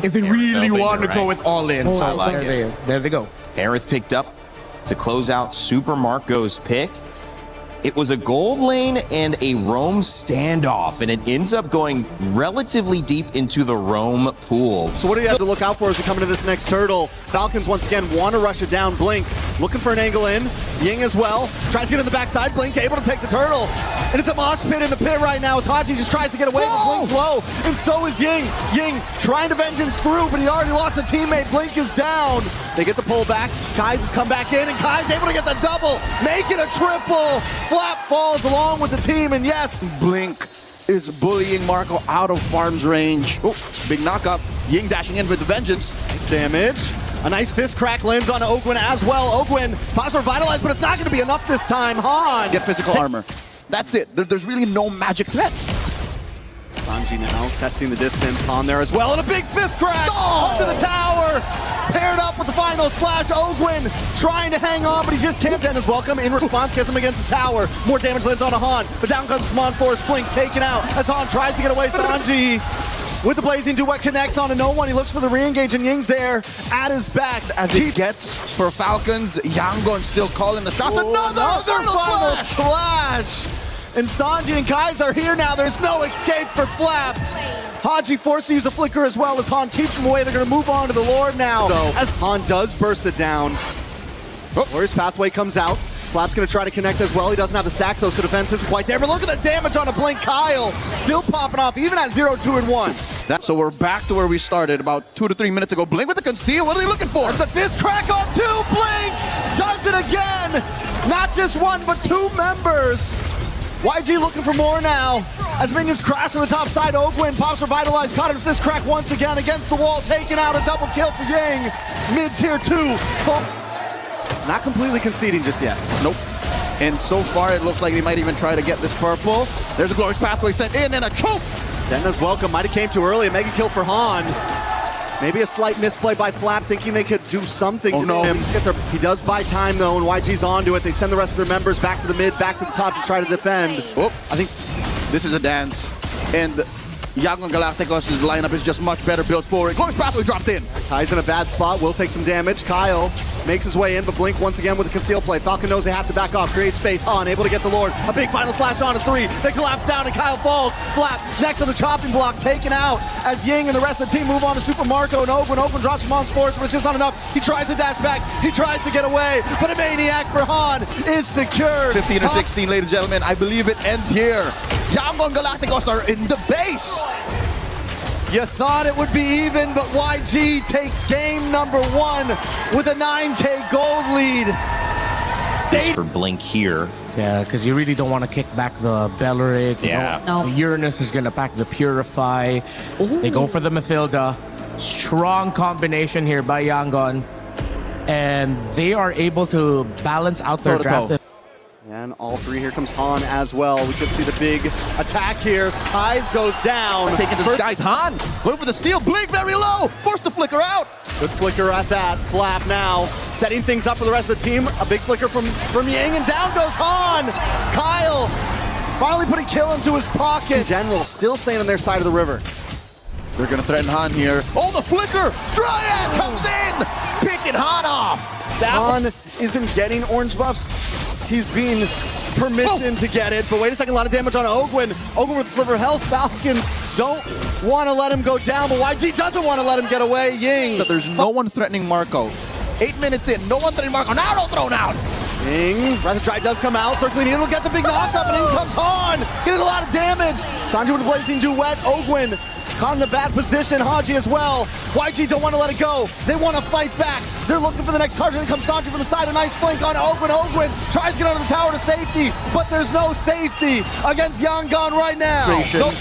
if they really want to go with all in. So like there they go. Aerith picked up to close out Super Marco's pick. It was a gold lane and a roam standoff, and it ends up going relatively deep into the roam pool. So what do you have to look out for as we come into this next turtle? Falcons once again want to rush it down. Blink looking for an angle in. Ying as well. Tries to get in the backside. Blink able to take the turtle. And it's a mosh pit in the pit right now as Haji just tries to get away, but Blink's low. And so is Ying. Ying trying to vengeance through, but he already lost a teammate. Blink is down. They get the pull back. Kai's has come back in, and Kai's able to get the double. Make it a triple. Flap falls along with the team, and yes, Blink is bullying Marco out of farm's range. Oh, big knockup. Ying dashing in with the vengeance. nice damage. A nice fist crack lands on Ogwin as well. Ogwin pops revitalized, but it's not going to be enough this time. Han Get physical armor. That's it. There's really no magic threat. Sanji now testing the distance. Han there as well, and a big fist crack under the tower. Paired up with the final slash. Ogwin trying to hang on, but he just can't end his welcome. In response, gets him against the tower. More damage lands on Han, but down comes Smon Force. Blink taken out as Han tries to get away. Sanji with the blazing duet connects on to no one. He looks for the re-engage, and Ying's there at his back. As he gets for Falcons, Yangon still calling the shots. Another final slash. And Sanji and Kai's are here now. There's no escape for Flap. Haji forced to use a flicker as well as Han keeps him away. They're going to move on to the Lord now. Though, as Han does burst it down. Glorious Pathway comes out. Flap's going to try to connect as well. He doesn't have the stacks, so defense isn't quite there. But look at the damage on a Blink. Kyle still popping off, even at 0, 2, and 1. So we're back to where we started about 2 to 3 minutes ago. Blink with the conceal. What are they looking for? There's the fist crack on 2. Blink does it again. Not just one, but 2 members. YG looking for more now. As minions crash on the top side, Ogwin pops revitalized, caught in a fist crack once again against the wall, taking out a double kill for Ying. Mid-tier 2. Not completely conceding just yet. Nope. And so far, it looks like they might even try to get this purple. There's a Glorious Pathway sent in and a choke. Denna's welcome. Might have came too early. A mega kill for Han. Maybe a slight misplay by Flap, thinking they could do something to him. He does buy time, though, and YG's onto it. They send the rest of their members back to the mid, back to the top to try to defend. Oh, I think this is a dance. And YANGON Galacticos' lineup is just much better built forward. Glorious Pathway dropped in. Kai's in a bad spot. Will take some damage. Kyle makes his way in, but Blink once again with a conceal play. Falcon knows they have to back off, create space. Han able to get the Lord. A big final slash on a 3. They collapse down and Kyle falls. Flap next on the chopping block, taken out as Ying and the rest of the team move on to Super Marco and Ogwin. Ogwin drops him on Sports, but it's just not enough. He tries to dash back. He tries to get away, but a maniac for Han is secured. 15 or 16, ladies and gentlemen. I believe it ends here. YANGON Galacticos are in the base. You thought it would be even, but YG take game number 1 with a 9K gold lead. This for Blink here. Yeah, because you really don't want to kick back the Belleric. Yeah. No. The Uranus is going to pack the Purify. Ooh. They go for the Mathilda. Strong combination here by Yangon. And they are able to balance out their draft. And all 3, here comes Han as well. We could see the big attack here. Skies goes down. Taking the skies. Han going for the steal. Blink very low. Forced to flicker out. Good flicker at that. Flap now setting things up for the rest of the team. A big flicker from Ying, and down goes Han. Kyle finally putting kill into his pocket. In general, still staying on their side of the river. They're going to threaten Han here. Oh, the flicker. Dryad comes in. Picking Han off. Han isn't getting orange buffs. He's being permission to get it, but wait a second, a lot of damage on Ogwin. Ogwin with sliver health. Falcons don't want to let him go down, but YG doesn't want to let him get away. Ying. There's no one threatening Marco. 8 minutes in, no one threatening Marco. Now arrow thrown out. Ying, Breath of Dry does come out. Circling in, will get the big knockup, and in comes Han. Getting a lot of damage. Sanji with the blazing duet. Ogwin caught in a bad position. Haji as well. YG don't want to let it go. They want to fight back. They're looking for the next target. And comes Sanji from the side. A nice flank on Ogwin. Ogwin tries to get under the tower to safety, but there's no safety against Yangon right now. Nope.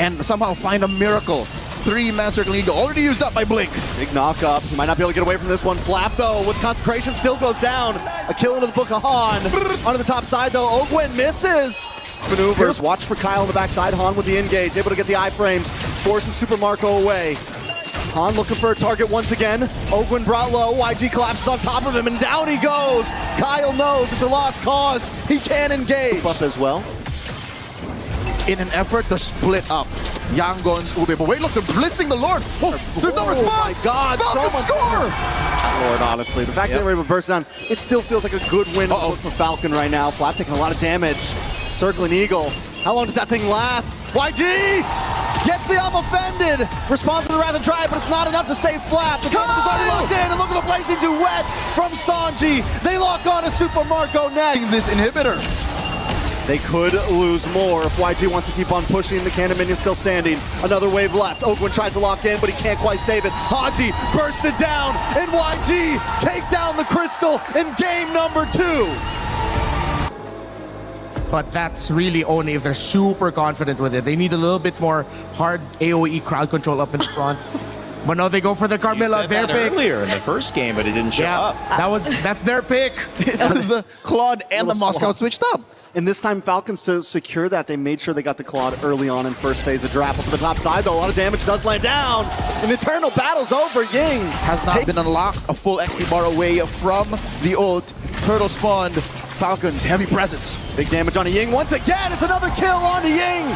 And somehow find a miracle. 3-man circling eagle already used up by Blink. Big knock up. He might not be able to get away from this one. Flap though with consecration still goes down. A kill into the book of Han. Onto the top side though. Ogwin misses. Maneuvers. Watch for Kyle on the backside. Han with the engage, able to get the iframes, forces Super Marco away. Han looking for a target once again. Ogwin brought low. YG collapses on top of him, and down he goes. Kyle knows it's a lost cause. He can't engage. Buff as well. In an effort to split up Yangon's Ube. But wait, look, they're blitzing the Lord. Oh, there's no response. My God, Falcons so score. Lord, honestly, the fact that they were able to burst down, it still feels like a good win for Falcon right now. Flap taking a lot of damage. Circling Eagle. How long does that thing last? YG gets the offended. Responds to the Wrath of Drive, but it's not enough to save Flap. The damage is already locked in, and look at the blazing duet from Sanji. They lock on to Super Marco next. This inhibitor. They could lose more if YG wants to keep on pushing. The cannon minion still standing. Another wave left. Ogwin tries to lock in, but he can't quite save it. Haji bursts it down, and YG take down the crystal in game number 2. But that's really only if they're super confident with it. They need a little bit more hard AoE crowd control up in the front. But no, they go for the You Carmilla, said their that pick. earlier in the first game, but it didn't show Yeah, up. that's their pick. The Claude and the Moscow switched up. And this time, Falcons, to secure that, they made sure they got the Claude early on in first phase of draft. Up to the top side, though, a lot of damage does land down. And the Eternal battle's over. Ying Has not been unlocked. A full XP bar away from the ult. Turtle spawned. Falcons, heavy presence. Big damage on Ying. Once again, it's another kill on Ying.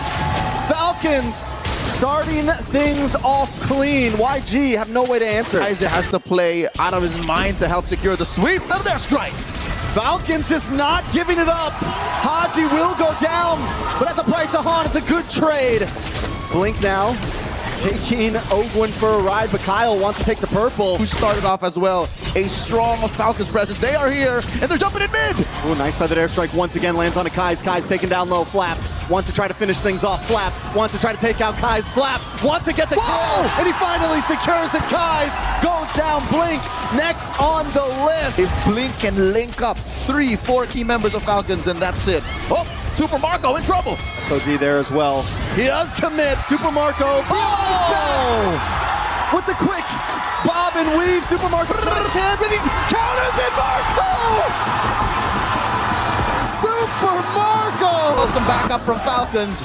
Falcons starting things off clean. YG have no way to answer. Isaac has to play out of his mind to help secure the sweep. And their strike. Falcons just not giving it up. Haji will go down, but at the price of Han, it's a good trade. Blink now, taking Ogwin for a ride, but Kyle wants to take the purple. Who started off as well. A strong Falcons presence. They are here, and they're jumping in mid. Ooh, nice feathered airstrike once again lands on a Kai's. Kai's taken down low. Flap wants to try to finish things off. Flap wants to try to take out Kai's. Flap wants to get the kill, and he finally secures it. Kai's goes down. Blink next on the list. If Blink can link up 3-4 key members of Falcons, then that's it. Oh, Super Marco in trouble. SOD there as well. He does commit. Super Marco. With the quick bob and weave, Super Marco tries to hand, but he counters it. Marco! Super Marco! Some backup from Falcons,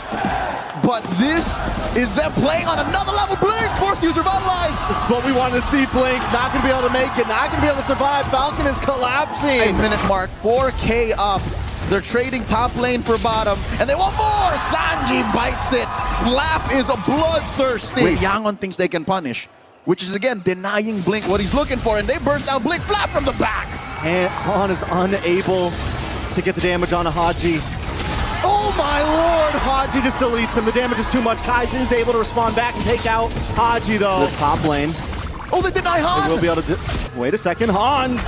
but this is them playing on another level. Blink, fourth user revitalized. This is what we wanted to see. Blink not going to be able to make it, not going to be able to survive. Falcon is collapsing. 8-minute mark, 4K up. They're trading top lane for bottom, and they want more. Sanji bites it. Flap is a bloodthirsty. Wait, Yangon thinks they can punish, which is again denying Blink what he's looking for, and they burst down Blink. Flap from the back. And Han is unable to get the damage on a Haji. Oh my lord! Haji just deletes him. The damage is too much. Kaizen is able to respond back and take out Haji though. This top lane. Oh, they deny Han. They will be able to. Wait a second, Han.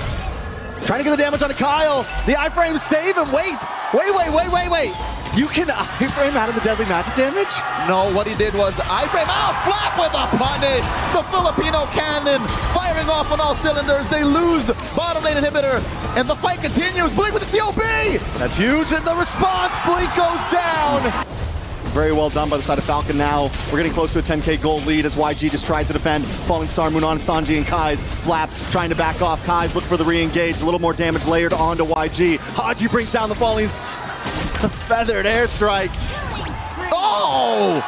Trying to get the damage on Kyle. The iframe save him. Wait. You can iframe out of the deadly magic damage? No, what he did was iframe out. Flap with a punish. The Filipino cannon firing off on all cylinders. They lose bottom lane inhibitor, and the fight continues. Blink with the COP. That's huge, and the response. Blink goes down. Very well done by the side of Falcon now. We're getting close to a 10k gold lead as YG just tries to defend. Falling Star Moon on Sanji and Kai's. Flap trying to back off. Kai's look for the re-engage. A little more damage layered onto YG. Haji brings down the Falling's feathered airstrike. Oh!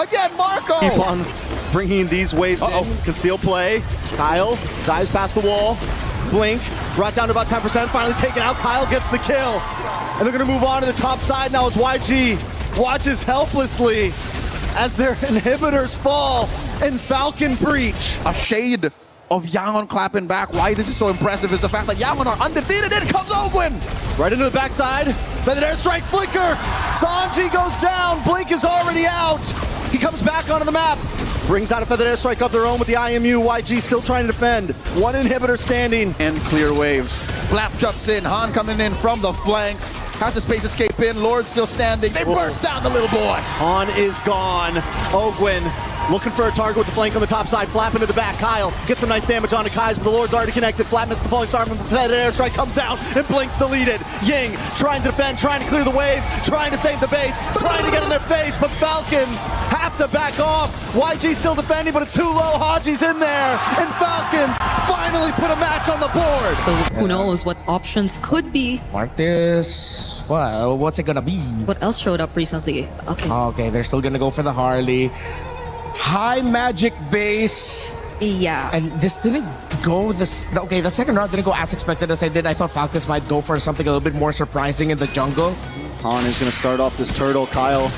Again, Marco! Keep on bringing these waves in. Conceal play. Kyle dives past the wall. Blink brought down to about 10%. Finally taken out. Kyle gets the kill. And they're going to move on to the top side now as YG watches helplessly as their inhibitors fall and Falcon breach. A shade of Yangon clapping back. Why this is so impressive is the fact that Yangon are undefeated. In comes Ogwin. Right into the backside. Feathered airstrike flicker. Sanji goes down. Blink is already out. He comes back onto the map. Brings out a feathered airstrike of their own with the IMU. YG still trying to defend. One inhibitor standing. And clear waves. Flap jumps in. Han coming in from the flank. Has a space escape in. Lord still standing. They burst down the little boy. Han is gone. Ogwin looking for a target with the flank on the top side. Flap into the back. Kyle gets some nice damage onto Kai's, but the Lord's already connected. Flap misses the falling star. Feathered airstrike comes down and Blink's deleted. Ying trying to defend, trying to clear the waves, trying to save the base, trying to get in their face, but Falcons have to back off. YG still defending, but it's too low. Haji's in there, and Falcons finally put a match on the board. So who knows what options could be. Martis. Well, what's it gonna be? What else showed up recently? Okay. Okay, they're still gonna go for the Harley. High magic base. Yeah. And this didn't go this. Okay, the second round didn't go as expected as I did. I thought Falcons might go for something a little bit more surprising in the jungle. Han is going to start off this turtle. Kyle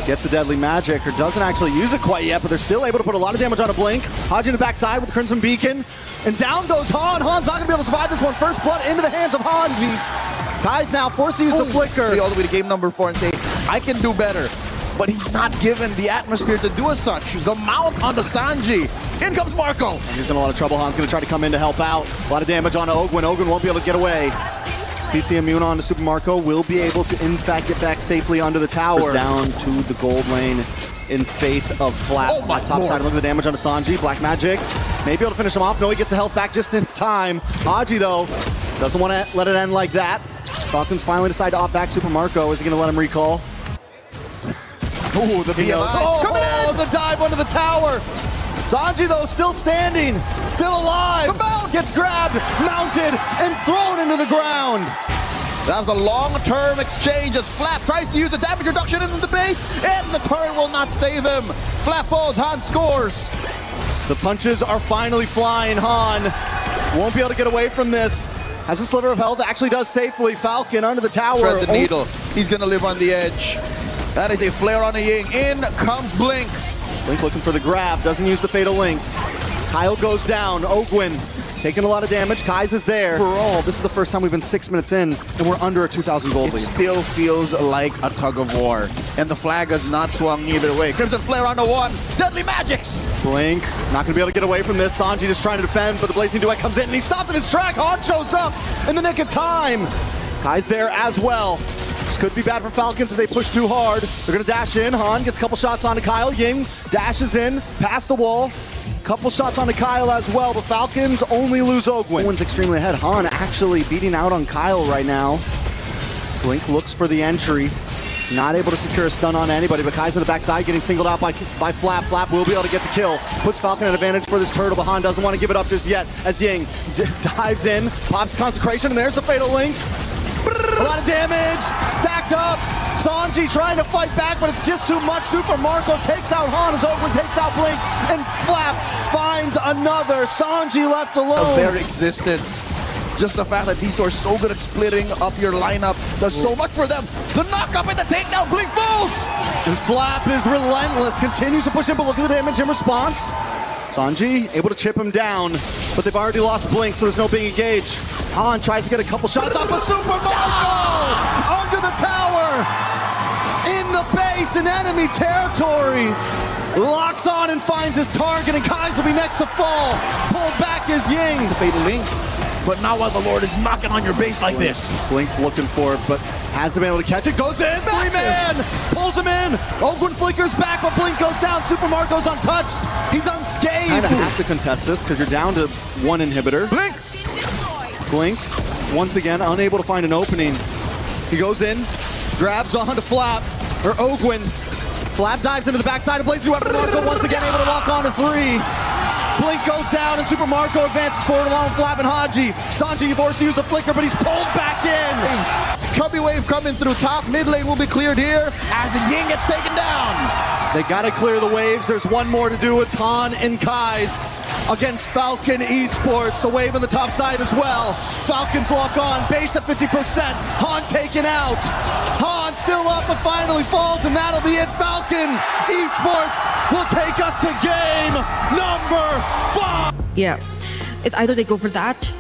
Gets the deadly magic, or doesn't actually use it quite yet, but they're still able to put a lot of damage on a Blink. Haji in the backside with the Crimson Beacon. And down goes Han. Han's not going to be able to survive this one. First blood into the hands of Hanji. Kai's now forced to use the flicker. All the way to game number 4 and say, I can do better. But he's not given the atmosphere to do as such. The mount on the Sanji. In comes Marco. He's in a lot of trouble. Han's going to try to come in to help out. A lot of damage on Ogwin. Ogwin won't be able to get away. CC immune on to Super Marco, will be able to in fact get back safely under the tower. Down to the gold lane in faith of Flap. Oh my top Lord. side, look at the damage on Sanji. Black Magic, may be able to finish him off. No, he gets the health back just in time. Haji though, doesn't want to let it end like that. Falcons finally decide to opt back Super Marco. Is he going to let him recall? Ooh, the He goes, BMI. the dive under the tower. Sanji though, still standing, still alive. Gets grabbed, mounted, and thrown into the ground. That was a long-term exchange as Flap tries to use a damage reduction into the base, and the turret will not save him. Flap falls, Han scores. The punches are finally flying. Han won't be able to get away from this. Has a sliver of health, actually does safely. Falcon under the tower. Thread the needle. He's gonna live on the edge. That is a flare on a Ying. In comes Blink. Blink looking for the grab, doesn't use the Fatal Links. Kyle goes down, Ogwin taking a lot of damage. Kai's is there. Overall, this is the first time we've been 6 minutes in and we're under a 2,000 gold It lead. still feels like a tug-of-war. And the flag has not swung either way. Crimson Flare on the 1. Deadly Magics. Blink, not gonna be able to get away from this. Sanji just trying to defend, but the Blazing Duet comes in and he's stopped in his track. Han shows up in the nick of time. Kai's there as well. This could be bad for Falcons if they push too hard. They're gonna dash in. Han gets a couple shots onto Kyle. Ying dashes in, past the wall. Couple shots onto Kyle as well, but Falcons only lose Ogwin. Ogwin's extremely ahead. Han actually beating out on Kyle right now. Blink looks for the entry. Not able to secure a stun on anybody, but Kai's in the backside getting singled out by Flap. Flap will be able to get the kill. Puts Falcon at advantage for this turtle, but Han doesn't want to give it up just yet as Ying dives in, pops Consecration, and there's the Fatal Links. A lot of damage, stacked up. Sanji trying to fight back, but it's just too much. Super Marco takes out Han as Ogwin takes out Blink, and Flap finds another. Sanji left alone. Their existence. Just the fact that these two are so good at splitting up your lineup does so much for them. The knock-up and the takedown, Blink falls! And Flap is relentless, continues to push him, but look at the damage in response. Sanji able to chip him down, but they've already lost Blink, so there's no being engaged. Han tries to get a couple shots off of Super Marco! Under the tower! In the base, in enemy territory! Locks on and finds his target, and Kai's will be next to fall. Pulled back is Ying. The Fatal Links. But now while the Lord is knocking on your base like this. Blink's looking for it, but hasn't been able to catch it. Goes in, three-man! Pulls him in! Ogwin flickers back, but Blink goes down. Super Marco's untouched. He's unscathed. Kinda have to contest this, because you're down to one inhibitor. Blink! Blink, once again, unable to find an opening. He goes in, grabs onto Flap, or Ogwin. Flap dives into the backside of Blazing Weapon. Marco once again able to lock on to 3. Blink goes down and Super Marco advances forward along with Flap and Haji. Sanji forced to use the flicker, but he's pulled back in. Chubby Wave coming through top. Mid lane will be cleared here as the Ying gets taken down. They gotta clear the waves. There's one more to do. It's Han and Kai's against Falcon Esports. A wave on the top side as well. Falcons lock on, base at 50%. Han taken out. Han still up, but finally falls, and that'll be it. Falcon Esports will take us to game number 5. Yeah, it's either they go for that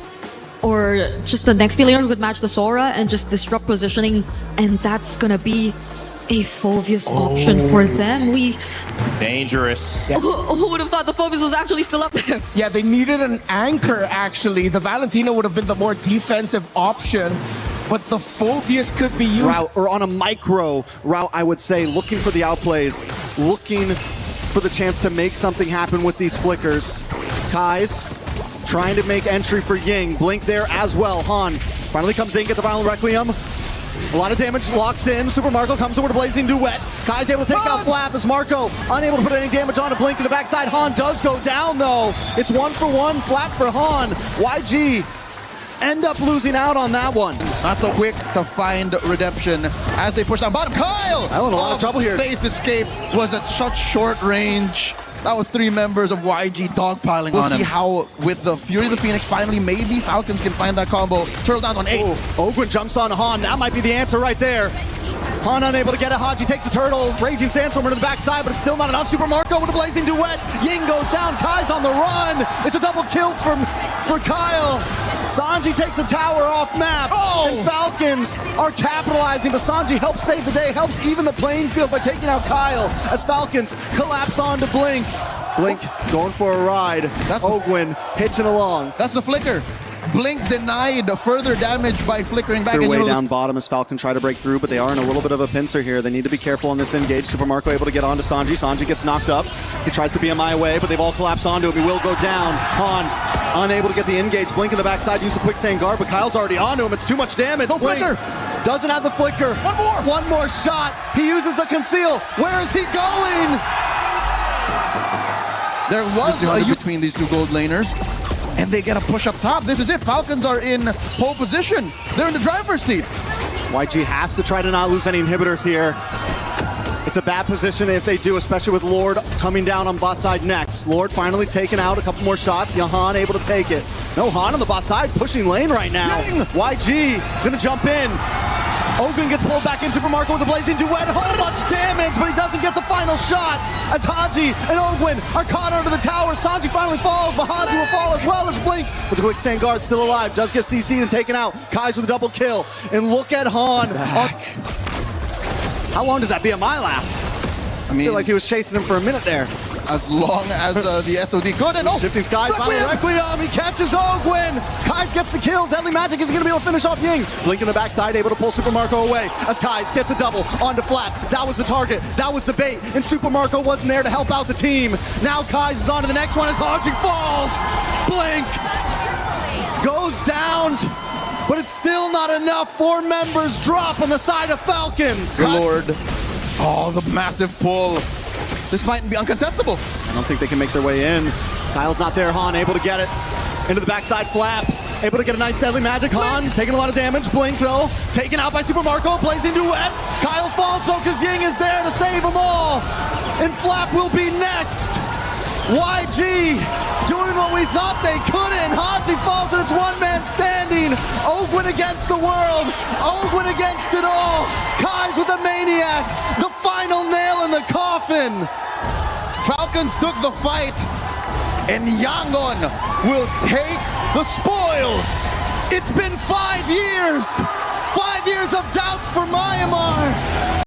or just the next player who could match the Sora and just disrupt positioning, and that's gonna be a Phoveus option for them. Dangerous. Who would have thought the Phoveus was actually still up there? Yeah, they needed an anchor, actually. The Valentino would have been the more defensive option, but the Phoveus could be used. Route, or on a micro route, I would say, looking for the outplays, looking for the chance to make something happen with these flickers. Kai's trying to make entry for Ying. Blink there as well. Han finally comes in, get the Violent Requiem. A lot of damage, locks in. Super Marco comes over to Blazing Duet. Kai's able to take out Flap as Marco unable to put any damage on to Blink to the backside. Han does go down though. It's 1-for-1, Flap for Han. YG end up losing out on that one. Not so quick to find redemption as they push down bottom. Kyle! Kyle in a lot of trouble here. Space escape was at such short range. That was 3 members of YG dogpiling on him. We'll see how, with the Fury of the Phoenix, finally, maybe Falcons can find that combo. Turtle down on 8. Ogwin jumps on Han. That might be the answer right there. Han unable to get it. Haji takes a turtle. Raging Sandstorm into the backside, but it's still not enough. Super Marco with a blazing duet. Ying goes down. Kai's on the run. It's a double kill for Kyle. Sanji takes a tower off map. And Falcons are capitalizing, but Sanji helps save the day, helps even the playing field by taking out Kyle as Falcons collapse onto Blink. Blink going for a ride. That's Ogwin hitching along. That's the flicker. Blink denied further damage by flickering back. They're and way you know, down bottom as Falcon try to break through, but they are in a little bit of a pincer here. They need to be careful on this engage. Super Marco able to get onto Sanji. Sanji gets knocked up. He tries to BMI away, but they've all collapsed onto him. He will go down. Han unable to get the engage. Blink in the backside, use a quicksand guard, but Kyle's already onto him. It's too much damage. No Blink flicker. doesn't have the flicker. One more shot. He uses the conceal. Where is he going? there was a between these two gold laners. And they get a push up top. This is it. Falcons are in pole position. They're in the driver's seat. YG has to try to not lose any inhibitors here. It's a bad position if they do, especially with Lord coming down on boss side next. Lord finally taking out a couple more shots. Yahan able to take it. No Han on the boss side, pushing lane right now. Dang. YG gonna jump in. Ogren gets pulled back in. Super Marco with a blazing duet. Whole much damage, but he doesn't get the final shot as Haji and Ogwin are caught under the tower. Sanji finally falls, but Haji will fall as well as Blink. With the quicksand guard still alive, does get CC'd and taken out. Kai's with a double kill. And look at Han. How long does that BMI last? I feel like he was chasing him for a minute there. As long as the SOD could. And Shifting skies, finally Requiem, he catches Ogwin. Kais gets the kill. Deadly Magic isn't going to be able to finish off Ying. Blink in the backside, able to pull Super Marco away as Kais gets a double onto Flat. That was the target, that was the bait, and Super Marco wasn't there to help out the team. Now Kais is on to the next one as Haji falls. Blink goes down, but it's still not enough. 4 members drop on the side of Falcons. Good Lord. Oh, the massive pull. This might be uncontestable. I don't think they can make their way in. Kyle's not there. Han able to get it into the backside flap. Able to get a nice Deadly Magic. Han taking a lot of damage. Blink though. Taken out by Super Marco. Blazing duet. Kyle falls though because Ying is there to save them all. And Flap will be next. YG doing what we thought they couldn't. Haji falls and it's one man standing. Ogwin against the world. Ogwin against it all. Kai's with the Maniac. The final nail in the coffin. Falcons took the fight, and Yangon will take the spoils. It's been 5 years. 5 years of doubts for Myanmar.